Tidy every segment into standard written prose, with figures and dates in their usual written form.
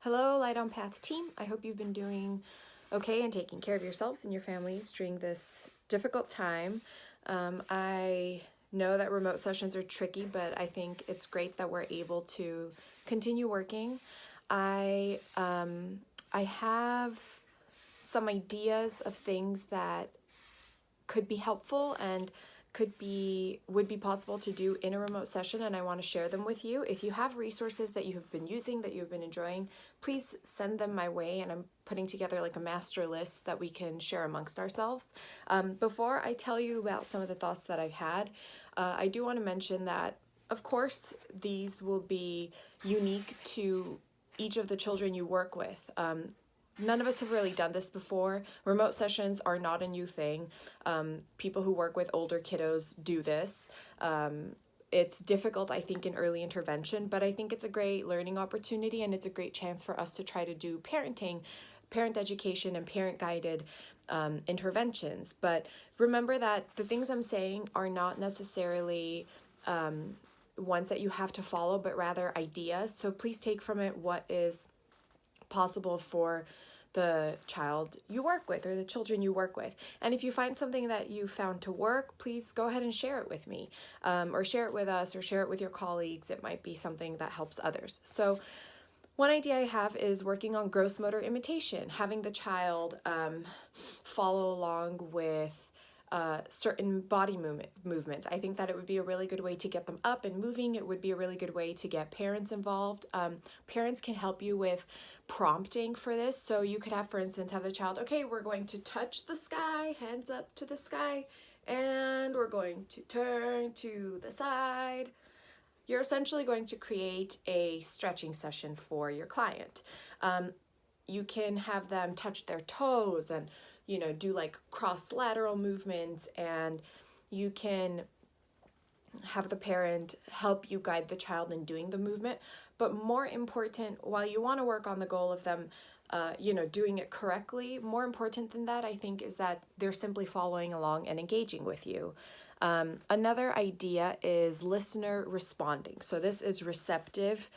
Hello, Light on Path team. I hope you've been doing okay and taking care of yourselves and your families during this difficult time. I know that remote sessions are tricky, but I think it's great that we're able to continue working. I have some ideas of things that could be helpful and would be possible to do in a remote session, and I want to share them with you. If you have resources that you have been using, that you've been enjoying, please send them my way, and I'm putting together like a master list that we can share amongst ourselves. Before I tell you about some of the thoughts that I've had, I do want to mention that of course these will be unique to each of the children you work with. None of us have really done this before. Remote sessions are not a new thing. People who work with older kiddos do this. It's difficult, I think, in early intervention, but I think it's a great learning opportunity, and it's a great chance for us to try to do parenting, parent education, and parent-guided interventions. But remember that the things I'm saying are not necessarily ones that you have to follow, but rather ideas. So please take from it what is possible for the child you work with or the children you work with. And if you find something that you found to work, please go ahead and share it with me, or share it with us, or share it with your colleagues. It might be something that helps others. So one idea I have is working on gross motor imitation, having the child follow along with certain body movements. I think that it would be a really good way to get them up and moving. It would be a really good way to get parents involved. Parents can help you with prompting for this. So you could have, for instance, have the child, okay, we're going to touch the sky, hands up to the sky, and we're going to turn to the side. You're essentially going to create a stretching session for your client. You can have them touch their toes and do like cross lateral movements, and you can have the parent help you guide the child in doing the movement. But more important, while you want to work on the goal of them doing it correctly, more important than that, I think, is that they're simply following along and engaging with you. Another idea is listener responding. So this is receptive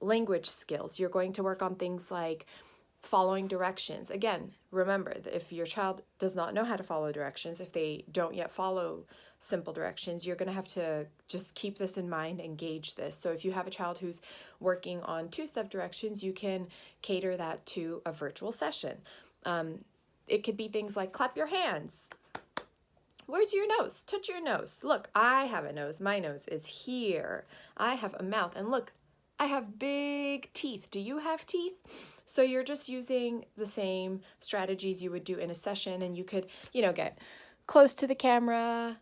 language skills. You're going to work on things like following directions. Again, remember that if your child does not know how to follow directions, if they don't yet follow simple directions, you're going to have to just keep this in mind and gauge this. So if you have a child who's working on two-step directions, you can cater that to a virtual session. It could be things like clap your hands. Where's your nose? Touch your nose. Look, I have a nose. My nose is here. I have a mouth. And look, I have big teeth. Do you have teeth? So you're just using the same strategies you would do in a session, and you could, get close to the camera,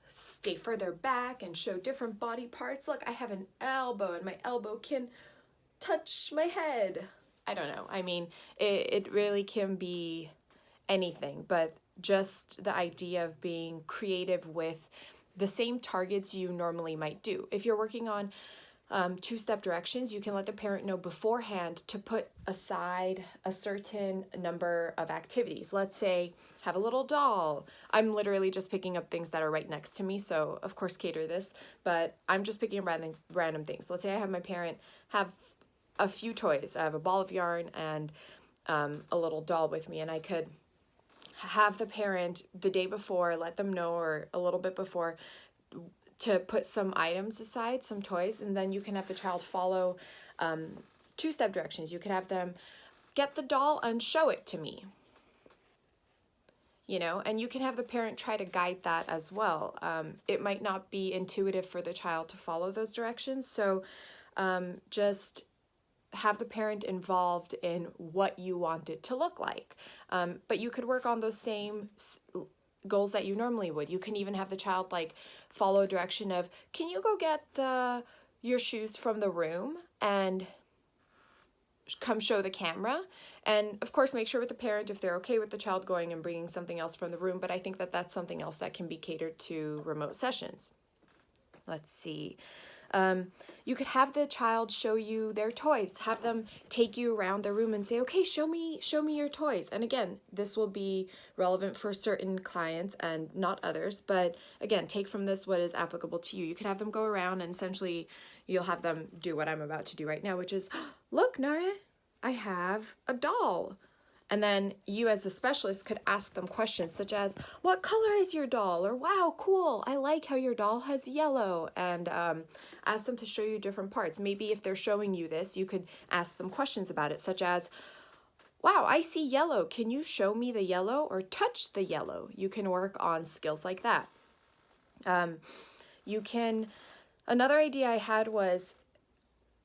stay further back, and show different body parts. Look, I have an elbow, and my elbow can touch my head. I don't know. I mean, it really can be anything, but just the idea of being creative with the same targets you normally might do. If you're working on two-step directions, you can let the parent know beforehand to put aside a certain number of activities. Let's say have a little doll. I'm literally just picking up things that are right next to me, so of course cater this, but I'm just picking up random things. Let's say I have my parent have a few toys. I have a ball of yarn and a little doll with me, and I could have the parent the day before let them know, or a little bit before, to put some items aside, some toys, and then you can have the child follow two-step directions. You could have them get the doll and show it to me, and you can have the parent try to guide that as well. It might not be intuitive for the child to follow those directions, so just have the parent involved in what you want it to look like. But you could work on those same goals that you normally would. You can even have the child follow a direction of, can you go get your shoes from the room and come show the camera? And of course, make sure with the parent if they're okay with the child going and bringing something else from the room, but I think that that's something else that can be catered to remote sessions. Let's see. You could have the child show you their toys, have them take you around the room and say, okay, show me your toys. And again, this will be relevant for certain clients and not others, but again, take from this what is applicable to you. You could have them go around and essentially you'll have them do what I'm about to do right now, which is, look, Nara, I have a doll. And then you as the specialist could ask them questions such as, what color is your doll? Or, wow, cool, I like how your doll has yellow. And ask them to show you different parts. Maybe if they're showing you this, you could ask them questions about it, such as, wow, I see yellow. Can you show me the yellow or touch the yellow? You can work on skills like that. Another idea I had was,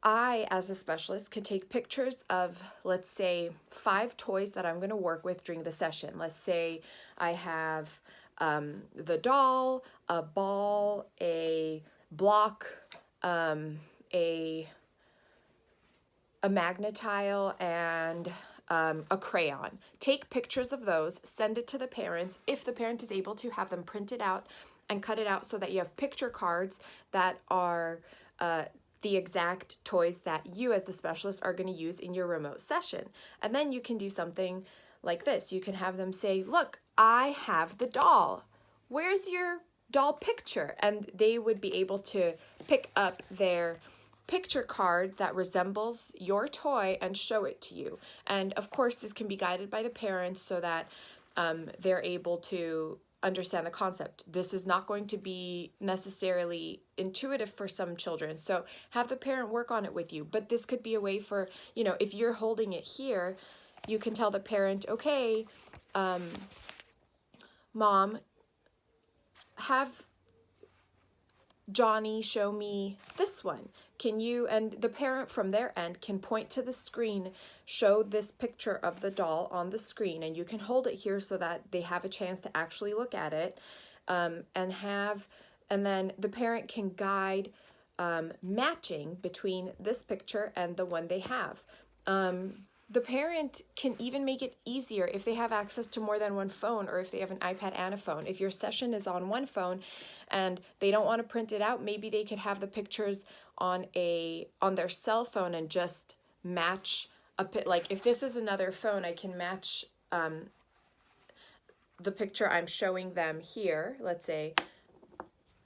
I, as a specialist, could take pictures of, let's say, 5 toys that I'm going to work with during the session. Let's say I have the doll, a ball, a block, a magnetile, and a crayon. Take pictures of those, send it to the parents. If the parent is able to, have them print it out and cut it out so that you have picture cards that are the exact toys that you as the specialist are going to use in your remote session. And then you can do something like this. You can have them say, look, I have the doll. Where's your doll picture? And they would be able to pick up their picture card that resembles your toy and show it to you. And of course, this can be guided by the parents so that they're able to understand the concept. This is not going to be necessarily intuitive for some children, so have the parent work on it with you. But this could be a way for, if you're holding it here, you can tell the parent, okay, Mom, have Johnny show me this one. Can you, and the parent from their end can point to the screen, show this picture of the doll on the screen, and you can hold it here so that they have a chance to actually look at it, and then the parent can guide matching between this picture and the one they have. The parent can even make it easier if they have access to more than one phone, or if they have an iPad and a phone. If your session is on one phone and they don't want to print it out, maybe they could have the pictures on their cell phone and just match like if this is another phone, I can match the picture I'm showing them here, let's say,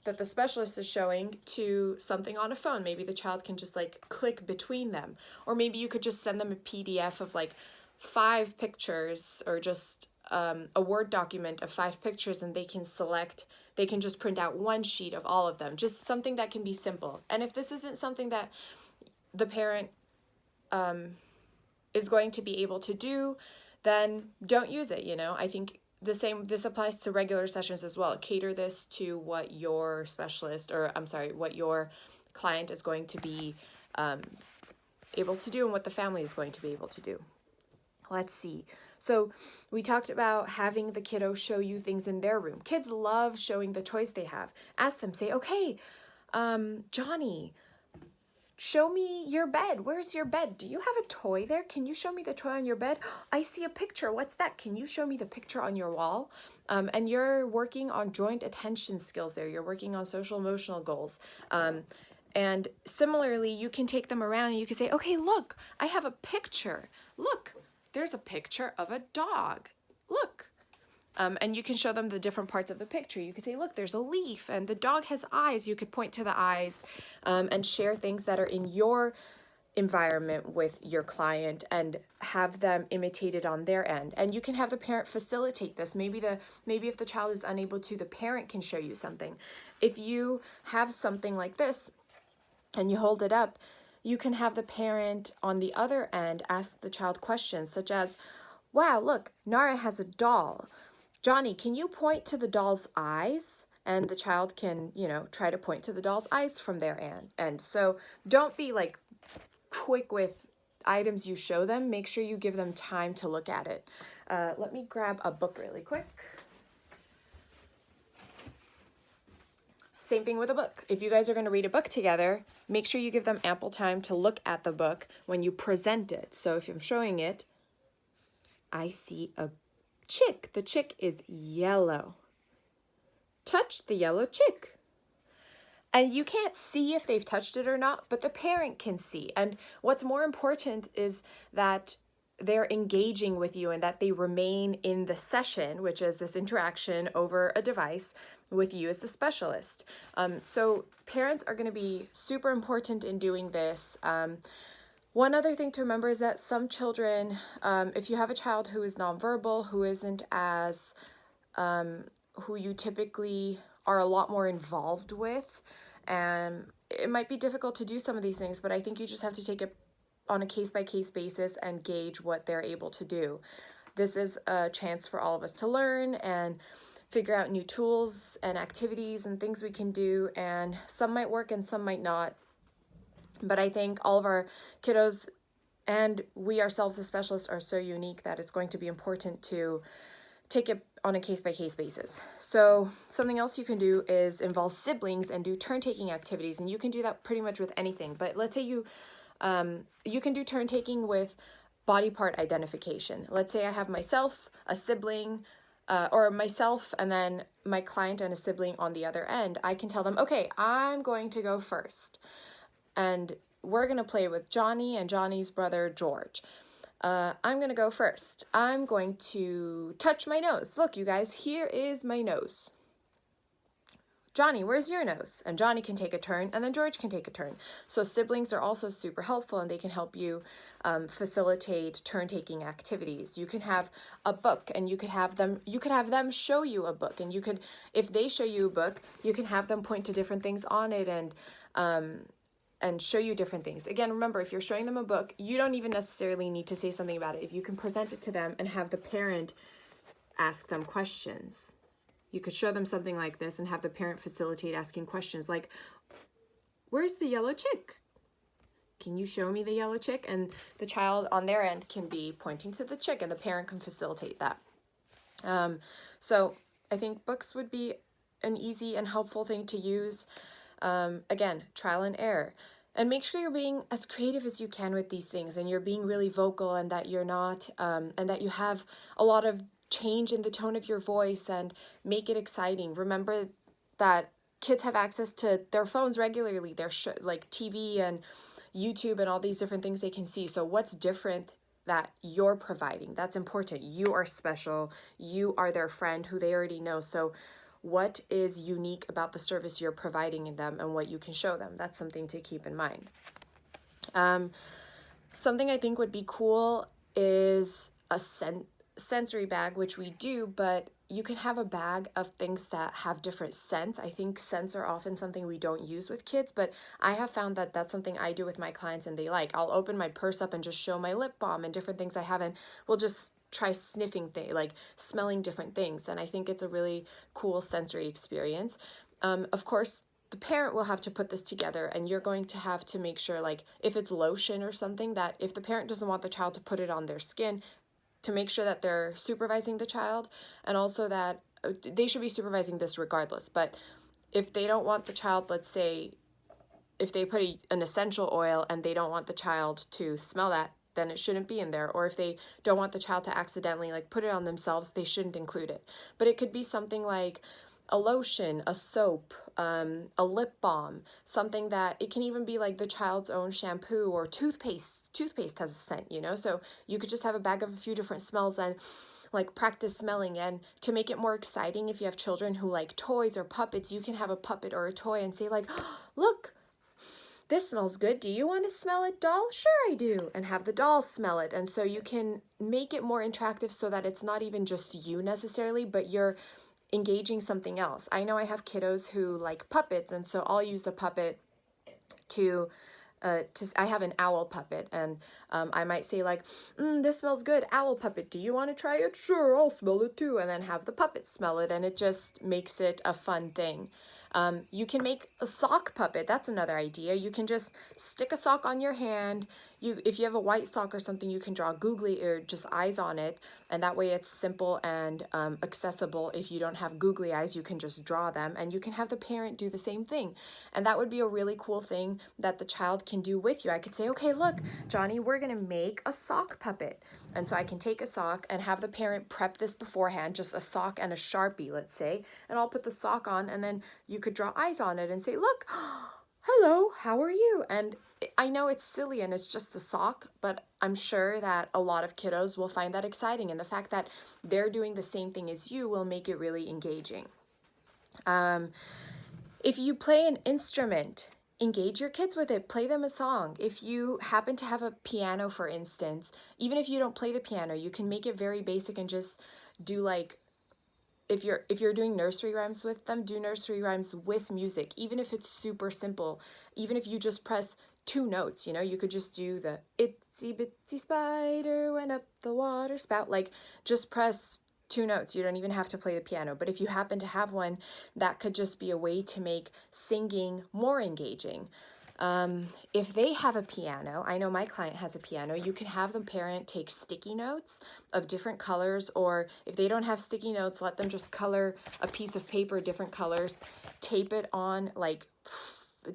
that the specialist is showing, to something on a phone. Maybe the child can just like click between them. Or maybe you could just send them a PDF of like 5 pictures, or just a Word document of 5 pictures, and they can just print out one sheet of all of them. Just something that can be simple. And if this isn't something that the parent is going to be able to do, then don't use it, I think this applies to regular sessions as well. Cater this to what your specialist, or what your client is going to be able to do, and what the family is going to be able to do. Let's see. So we talked about having the kiddo show you things in their room. Kids love showing the toys they have. Ask them, say, okay, Johnny, show me your bed. Where's your bed? Do you have a toy there? Can you show me the toy on your bed? I see a picture. What's that? Can you show me the picture on your wall? And you're working on joint attention skills there. You're working on social emotional goals. And similarly, you can take them around and you can say, okay, look, I have a picture. Look, there's a picture of a dog. Look. And you can show them the different parts of the picture. You could say, look, there's a leaf and the dog has eyes. You could point to the eyes and share things that are in your environment with your client and have them imitated on their end. And you can have the parent facilitate this. Maybe if the child is unable to, the parent can show you something. If you have something like this and you hold it up, you can have the parent on the other end ask the child questions such as, wow, look, Nara has a doll. Johnny, can you point to the doll's eyes? And the child can, try to point to the doll's eyes from their end. And so don't be like quick with items you show them. Make sure you give them time to look at it. Let me grab a book really quick. Same thing with a book. If you guys are going to read a book together, make sure you give them ample time to look at the book when you present it. So if I'm showing it, I see a chick. The chick is yellow. Touch the yellow chick. And you can't see if they've touched it or not, but the parent can see. And what's more important is that they're engaging with you and that they remain in the session, which is this interaction over a device with you as the specialist. So parents are going to be super important in doing this. One other thing to remember is that some children, if you have a child who is nonverbal, who isn't as, who you typically are a lot more involved with, and it might be difficult to do some of these things, but I think you just have to take it on a case-by-case basis and gauge what they're able to do. This is a chance for all of us to learn and figure out new tools and activities and things we can do, and some might work and some might not. But I think all of our kiddos and we ourselves as specialists are so unique that it's going to be important to take it on a case-by-case basis. So something else you can do is involve siblings and do turn-taking activities, and you can do that pretty much with anything. But let's say you can do turn-taking with body part identification. Let's say I have myself, a sibling, or myself and then my client and a sibling on the other end. I can tell them, okay, I'm going to go first, and we're going to play with Johnny and Johnny's brother George. I'm going to go first. I'm going to touch my nose. Look, you guys, here is my nose. Johnny, where's your nose? And Johnny can take a turn, and then George can take a turn. So siblings are also super helpful, and they can help you facilitate turn-taking activities. You can have a book, and you could have them show you a book, and you could, if they show you a book, you can have them point to different things on it and show you different things. Again, remember, if you're showing them a book, you don't even necessarily need to say something about it. If you can present it to them and have the parent ask them questions. You could show them something like this and have the parent facilitate asking questions like, where's the yellow chick? Can you show me the yellow chick? And the child on their end can be pointing to the chick, and the parent can facilitate that. So I think books would be an easy and helpful thing to use. Again, trial and error. And make sure you're being as creative as you can with these things, and you're being really vocal, and that you're not, and that you have a lot of change in the tone of your voice, and make it exciting. Remember that kids have access to their phones regularly. There's like TV and YouTube and all these different things they can see. So what's different that you're providing? That's important. You are special. You are their friend who they already know. So what is unique about the service you're providing in them and what you can show them? That's something to keep in mind. Something I think would be cool is a sensory bag, which we do, but you can have a bag of things that have different scents. I think scents are often something we don't use with kids, but I have found that that's something I do with my clients and they like. I'll open my purse up and just show my lip balm and different things I have, and we'll just try sniffing things, like smelling different things. And I think it's a really cool sensory experience. Of course, the parent will have to put this together, and you're going to have to make sure, like if it's lotion or something, that if the parent doesn't want the child to put it on their skin, to make sure that they're supervising the child, and also that they should be supervising this regardless. But if they don't want the child, let's say, if they put an essential oil and they don't want the child to smell that, then it shouldn't be in there. Or if they don't want the child to accidentally like put it on themselves, they shouldn't include it. But it could be something like a lotion, a soap, a lip balm, something that, it can even be like the child's own shampoo or toothpaste. Toothpaste has a scent, you know, so you could just have a bag of a few different smells and like practice smelling. And to make it more exciting, if you have children who like toys or puppets, you can have a puppet or a toy and say like, oh, look, this smells good. Do you want to smell it, doll? Sure, I do. And have the doll smell it. And so you can make it more interactive so that it's not even just you necessarily, but you're engaging something else. I know I have kiddos who like puppets, and so I'll use a puppet to I have an owl puppet, and I might say like, this smells good, owl puppet, do you want to try it? Sure, I'll smell it too. And then have the puppet smell it, and it just makes it a fun thing. You can make a sock puppet. That's another idea. You can just stick a sock on your hand. if you have a white sock or something, you can draw googly or just eyes on it, and that way it's simple and accessible. If you don't have googly eyes, you can just draw them, and you can have the parent do the same thing. And that would be a really cool thing that the child can do with you. I could say, okay, look, Johnny, we're gonna make a sock puppet. And so I can take a sock and have the parent prep this beforehand, just a sock and a Sharpie, let's say, and I'll put the sock on, and then you could draw eyes on it and say, look, hello, how are you? And I know it's silly and it's just a sock, but I'm sure that a lot of kiddos will find that exciting, and the fact that they're doing the same thing as you will make it really engaging. If you play an instrument, engage your kids with it. Play them a song. If you happen to have a piano, for instance, even if you don't play the piano, you can make it very basic and just do like, if you're doing nursery rhymes with them, do nursery rhymes with music, even if it's super simple. Even if you just press 2 notes, you could just do the itsy bitsy spider went up the water spout. Like, just press 2 notes. You don't even have to play the piano. But if you happen to have one, that could just be a way to make singing more engaging. If they have a piano, I know my client has a piano, you can have the parent take sticky notes of different colors, or if they don't have sticky notes, let them just color a piece of paper different colors, tape it on, like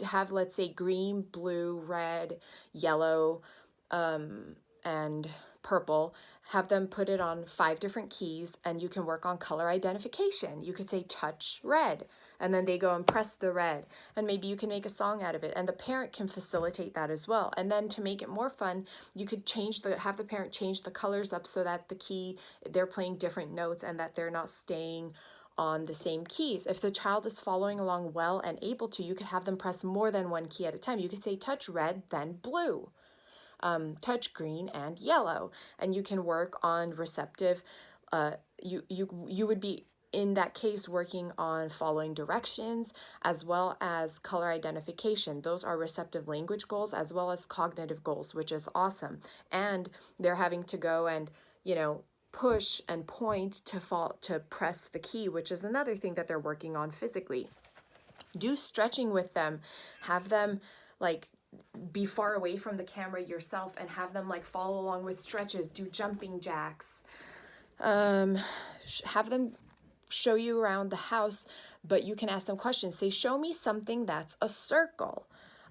have, let's say, green, blue, red, yellow, and purple, have them put it on 5 different keys, and you can work on color identification. You could say touch red, and then they go and press the red, and maybe you can make a song out of it, and the parent can facilitate that as well. And then to make it more fun, you could have the parent change the colors up so that the key, they're playing different notes and that they're not staying on the same keys. If the child is following along well and able to, you could have them press more than 1 key at a time. You could say touch red, then blue. Touch green and yellow, and you can work on receptive. You would be, in that case, working on following directions as well as color identification. Those are receptive language goals as well as cognitive goals, which is awesome. And they're having to go and push and point to press the key, which is another thing that they're working on physically. Do stretching with them. Have them be far away from the camera yourself and have them follow along with stretches. Do jumping jacks. Have them show you around the house, but you can ask them questions. Say, show me something that's a circle,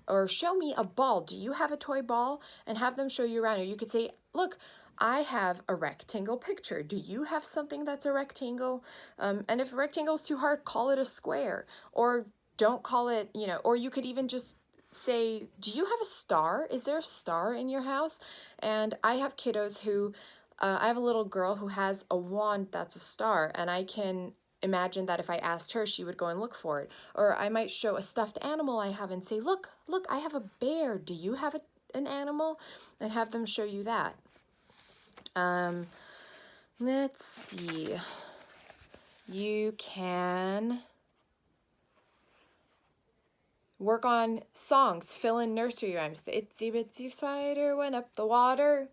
or show me a ball. Do you have a toy ball? And have them show you around. Or you could say, look, I have a rectangle picture. Do you have something that's a rectangle? And if a rectangle is too hard, call it a square, or don't call it, or you could even just say, do you have a star? Is there a star in your house? And I have kiddos who, I have a little girl who has a wand that's a star, and I can imagine that if I asked her, she would go and look for it. Or I might show a stuffed animal I have and say, look, I have a bear. Do you have an animal? And have them show you that. Let's see. You can work on songs, fill in nursery rhymes. The itsy bitsy spider went up the water,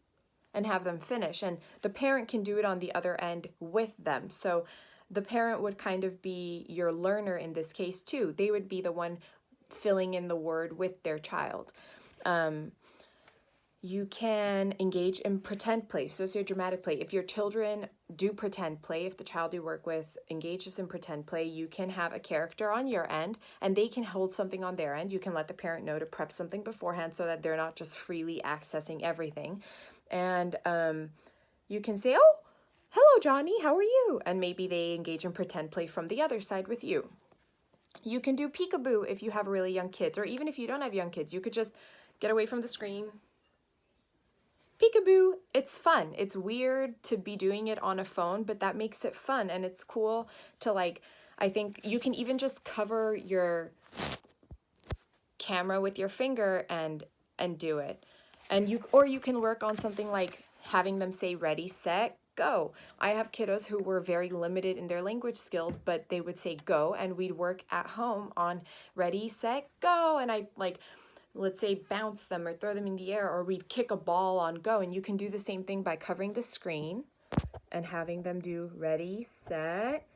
and have them finish. And the parent can do it on the other end with them. So the parent would kind of be your learner in this case too. They would be the one filling in the word with their child. You can engage in pretend play, sociodramatic play. If your children do pretend play, if the child you work with engages in pretend play, you can have a character on your end and they can hold something on their end. You can let the parent know to prep something beforehand so that they're not just freely accessing everything. And you can say, oh, hello, Johnny, how are you? And maybe they engage in pretend play from the other side with you. You can do peekaboo if you have really young kids, or even if you don't have young kids, you could just get away from the screen. Peekaboo, it's fun. It's weird to be doing it on a phone, but that makes it fun, and it's cool to I think you can even just cover your camera with your finger and do it. And you can work on something like having them say ready, set, go. I have kiddos who were very limited in their language skills, but they would say go, and we'd work at home on ready, set, go. And I let's say bounce them or throw them in the air, or we'd kick a ball on go. And you can do the same thing by covering the screen and having them do ready, set.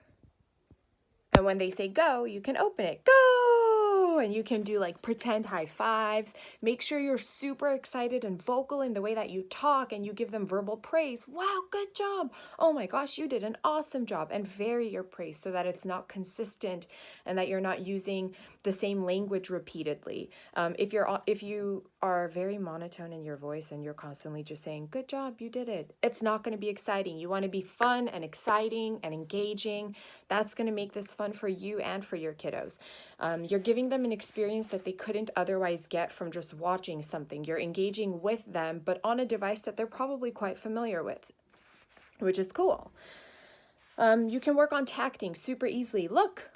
And when they say go, you can open it. Go! woo, and you can do like pretend high fives. Make sure you're super excited and vocal in the way that you talk, and you give them verbal praise. Wow, good job. Oh my gosh, you did an awesome job. And vary your praise so that it's not consistent and that you're not using the same language repeatedly. If you are very monotone in your voice and you're constantly just saying, good job, you did it, it's not going to be exciting. You want to be fun and exciting and engaging. That's going to make this fun for you and for your kiddos. You're giving them an experience that they couldn't otherwise get from just watching something. You're engaging with them, but on a device that they're probably quite familiar with, which is cool. You can work on tacting super easily. Look,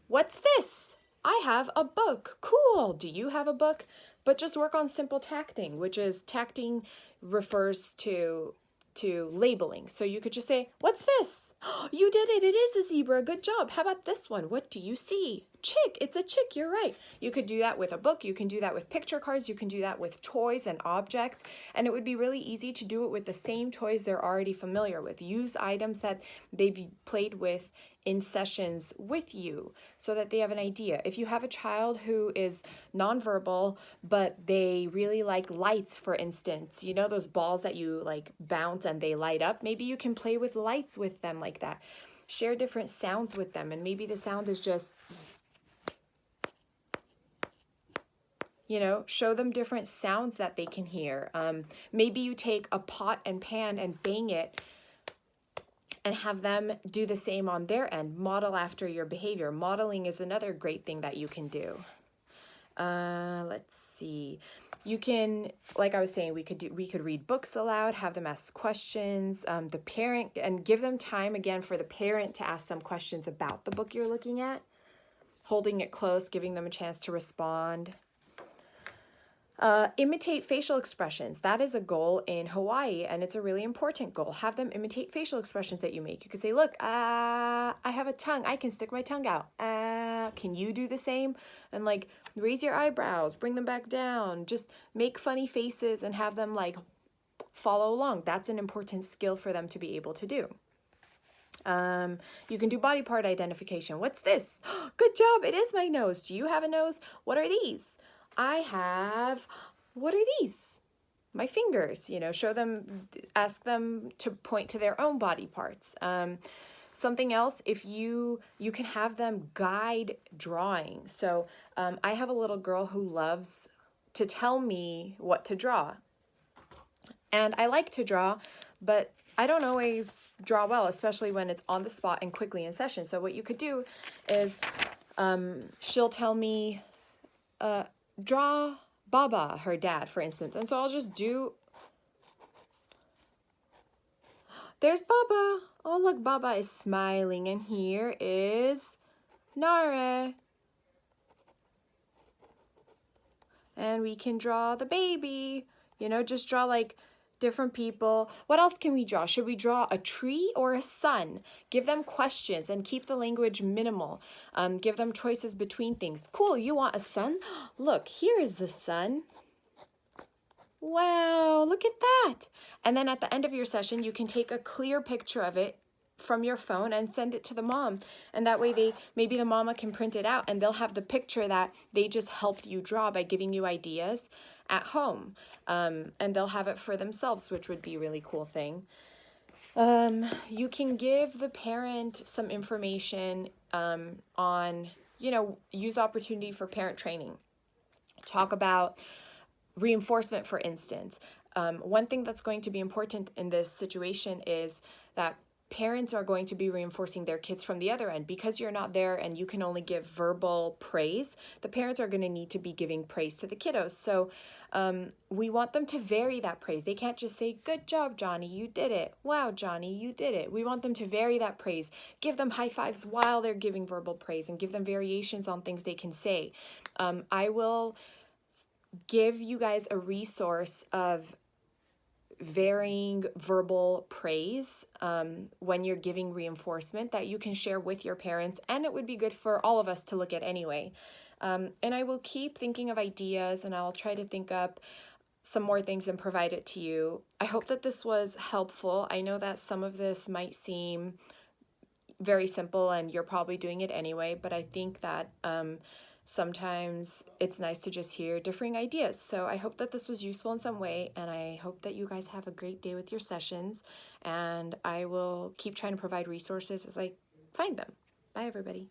what's this? I have a book. Cool. Do you have a book? But just work on simple tacting, which is tacting refers to labeling. So you could just say, what's this? You did it. It is a zebra. Good job. How about this one? What do you see? Chick. It's a chick. You're right. You could do that with a book. You can do that with picture cards. You can do that with toys and objects. And it would be really easy to do it with the same toys they're already familiar with. Use items that they've played with in sessions with you so that they have an idea. If you have a child who is nonverbal, but they really like lights, for instance, you know, those balls that you like bounce and they light up, maybe you can play with lights with them like that. Share different sounds with them, and maybe the sound is just, you know, show them different sounds that they can hear. Maybe you take a pot and pan and bang it and have them do the same on their end. Model after your behavior. Modeling is another great thing that you can do. Let's see. You can, like I was saying, we could read books aloud, have them ask questions, the parent, and give them time again for the parent to ask them questions about the book you're looking at, holding it close, giving them a chance to respond. Imitate facial expressions. That is a goal in Hawaii, and it's a really important goal. Have them imitate facial expressions that you make. You could say, look, I have a tongue. I can stick my tongue out. Can you do the same? And like, raise your eyebrows, bring them back down. Just make funny faces and have them like follow along. That's an important skill for them to be able to do. You can do body part identification. What's this? Good job. It is my nose. Do you have a nose? What are these? I have, what are these? My fingers, you know, show them, ask them to point to their own body parts. Something else, if you can have them guide drawing. So I have a little girl who loves to tell me what to draw. And I like to draw, but I don't always draw well, especially when it's on the spot and quickly in session. So what you could do is she'll tell me, draw Baba, her dad, for instance. And so I'll just do, there's Baba. Oh, look, Baba is smiling. And here is Nare. And we can draw the baby, you know, just draw like different people. What else can we draw? Should we draw a tree or a sun? Give them questions and keep the language minimal. Give them choices between things. Cool, you want a sun? Look, here is the sun. Wow, look at that. And then at the end of your session, you can take a clear picture of it from your phone and send it to the mom. And that way maybe the mama can print it out and they'll have the picture that they just helped you draw by giving you ideas at home. And they'll have it for themselves, which would be a really cool thing. You can give the parent some information on, you know, use opportunity for parent training. Talk about reinforcement, for instance. One thing that's going to be important in this situation is that parents are going to be reinforcing their kids from the other end. Because you're not there and you can only give verbal praise, the parents are going to need to be giving praise to the kiddos. So we want them to vary that praise. They can't just say, good job, Johnny, you did it. Wow, Johnny, you did it. We want them to vary that praise. Give them high fives while they're giving verbal praise and give them variations on things they can say. I will give you guys a resource of varying verbal praise when you're giving reinforcement that you can share with your parents, and it would be good for all of us to look at anyway. And I will keep thinking of ideas, and I'll try to think up some more things and provide it to you. I hope that this was helpful. I know that some of this might seem very simple and you're probably doing it anyway, but I think that sometimes it's nice to just hear differing ideas. So I hope that this was useful in some way, and I hope that you guys have a great day with your sessions, and I will keep trying to provide resources as I find them. Bye, everybody.